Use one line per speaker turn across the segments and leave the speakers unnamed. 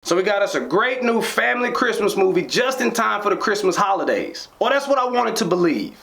So we got us a great new family Christmas movie just in time for the Christmas holidays. Well, that's what I wanted to believe.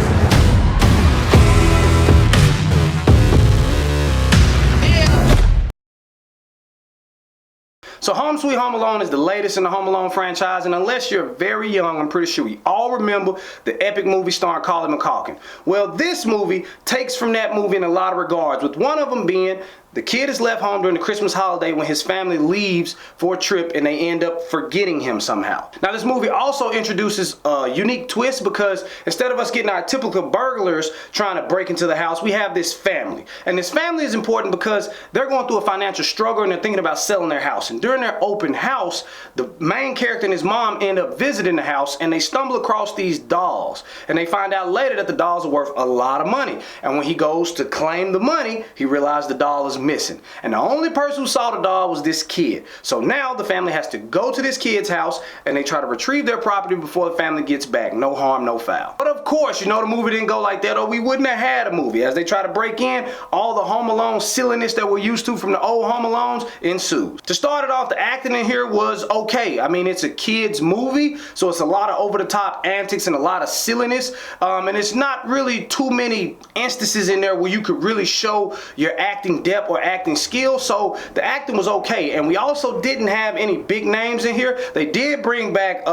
So Home Sweet Home Alone is the latest in the Home Alone franchise, and unless you're very young, I'm pretty sure we all remember the epic movie starring Colin McCalkin. Well, this movie takes from that movie in a lot of regards, with one of them being the kid is left home during the Christmas holiday when his family leaves for a trip and they end up forgetting him somehow. Now this movie also introduces a unique twist because instead of us getting our typical burglars trying to break into the house, we have this family. And this family is important because they're going through a financial struggle and they're thinking about selling their house. And during their open house, the main character and his mom end up visiting the house and they stumble across these dolls. And they find out later that the dolls are worth a lot of money. And when he goes to claim the money, he realizes the doll is missing. And the only person who saw the doll was this kid. So now the family has to go to this kid's house and they try to retrieve their property before the family gets back. No harm, no foul. But of course, you know the movie didn't go like that or we wouldn't have had a movie. As they try to break in, all the Home Alone silliness that we're used to from the old Home Alones ensues. To start it off, the acting in here was okay. I mean, it's a kid's movie, so it's a lot of over-the-top antics and a lot of silliness. And it's not really too many instances in there where you could really show your acting depth or acting skill, so the acting was okay. And we also didn't have any big names in here. They did bring back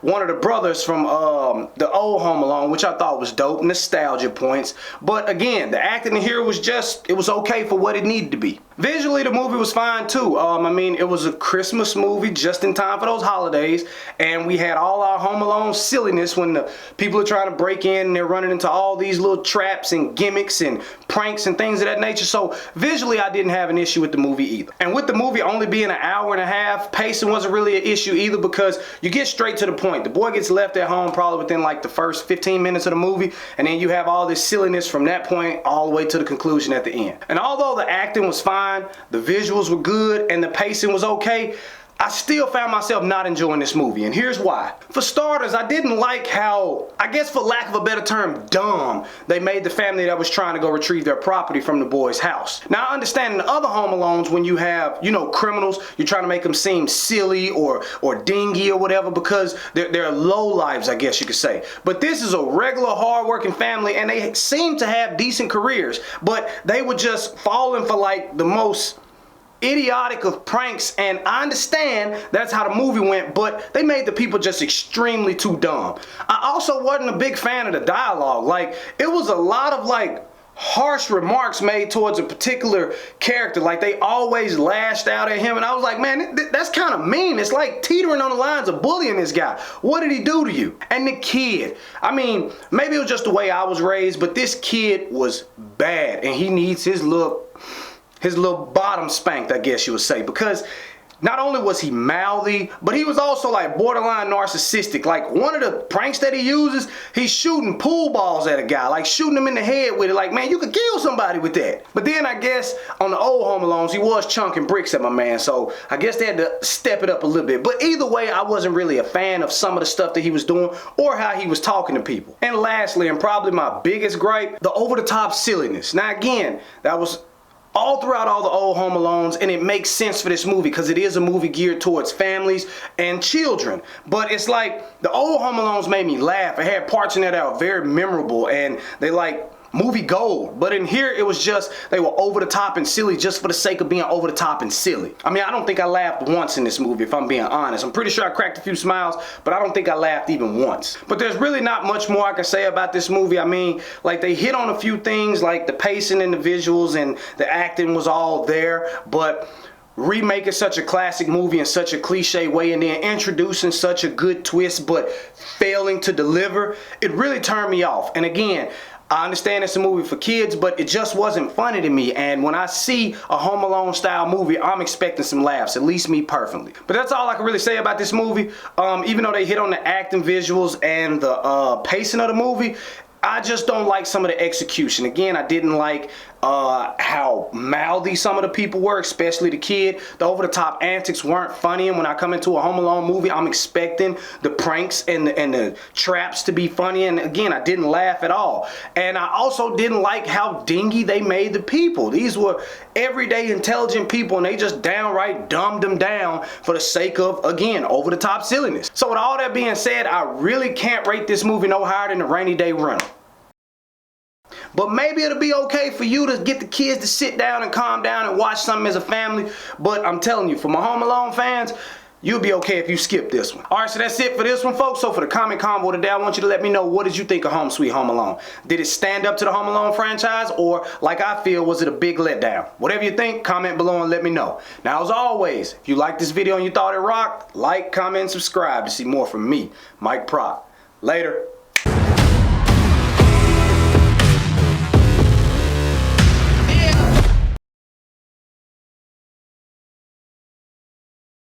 one of the brothers from the old Home Alone, which I thought was dope, nostalgia points. But again, the acting in here was just, it was okay for what it needed to be. Visually, the movie was fine too. I mean, it was a Christmas movie just in time for those holidays, and we had all our Home Alone silliness when the people are trying to break in and they're running into all these little traps and gimmicks and pranks and things of that nature. So visually, I didn't have an issue with the movie either. And with the movie only being an hour and a half, pacing wasn't really an issue either because you get straight to the point. The boy gets left at home probably within like the first 15 minutes of the movie, and then you have all this silliness from that point all the way to the conclusion at the end. And although the acting was fine, the visuals were good, and the pacing was okay, I still found myself not enjoying this movie, and here's why. For starters, I didn't like how, I guess for lack of a better term, dumb they made the family that was trying to go retrieve their property from the boy's house. Now, I understand in the other Home Alones when you have, you know, criminals, you're trying to make them seem silly or dingy or whatever because they're low lives, I guess you could say. But this is a regular, hard-working family, and they seem to have decent careers, but they were just falling for like the most idiotic of pranks, and I understand that's how the movie went, but they made the people just extremely too dumb. I also wasn't a big fan of the dialogue. Like, it was a lot of like harsh remarks made towards a particular character. Like, they always lashed out at him, and I was like, man, that's kind of mean. It's like teetering on the lines of bullying this guy. What did he do to you? And the kid, I mean, maybe it was just the way I was raised, but this kid was bad, and he needs his little bottom spanked, I guess you would say, because not only was he mouthy, but he was also like borderline narcissistic. Like, one of the pranks that he uses, he's shooting pool balls at a guy, like shooting him in the head with it. Like, man, you could kill somebody with that. But then I guess on the old Home Alones, he was chunking bricks at my man, so I guess they had to step it up a little bit. But either way, I wasn't really a fan of some of the stuff that he was doing or how he was talking to people. And lastly, and probably my biggest gripe, the over-the-top silliness. Now again, that was all throughout all the old Home Alones, and it makes sense for this movie because it is a movie geared towards families and children. But it's like the old Home Alones made me laugh. It had parts in there that were very memorable and they like movie gold. But in here, it was just, they were over the top and silly just for the sake of being over the top and silly. I mean, I don't think I laughed once in this movie, if I'm being honest. I'm pretty sure I cracked a few smiles, but I don't think I laughed even once. But there's really not much more I can say about this movie. I mean, like, they hit on a few things, like the pacing and the visuals and the acting was all there, but remaking such a classic movie in such a cliche way and then introducing such a good twist but failing to deliver, it really turned me off. And again, I understand it's a movie for kids, but it just wasn't funny to me. And when I see a Home Alone style movie, I'm expecting some laughs, at least me personally. But that's all I can really say about this movie. Even though they hit on the acting, visuals, and the pacing of the movie, I just don't like some of the execution. Again, I didn't like how mouthy some of the people were, especially the kid. The over-the-top antics weren't funny, and when I come into a Home Alone movie, I'm expecting the pranks and the traps to be funny, and again, I didn't laugh at all. And I also didn't like how dingy they made the people. These were everyday intelligent people, and they just downright dumbed them down for the sake of, again, over-the-top silliness. So with all that being said, I really can't rate this movie no higher than the Rainy Day Rental. But maybe it'll be okay for you to get the kids to sit down and calm down and watch something as a family. But I'm telling you, for my Home Alone fans, you'll be okay if you skip this one. Alright, so that's it for this one, folks. So for the comment combo today, I want you to let me know, what did you think of Home Sweet Home Alone? Did it stand up to the Home Alone franchise, or like I feel, was it a big letdown? Whatever you think, comment below and let me know. Now, as always, if you liked this video and you thought it rocked, like, comment, and subscribe to see more from me, Mike Proc. Later.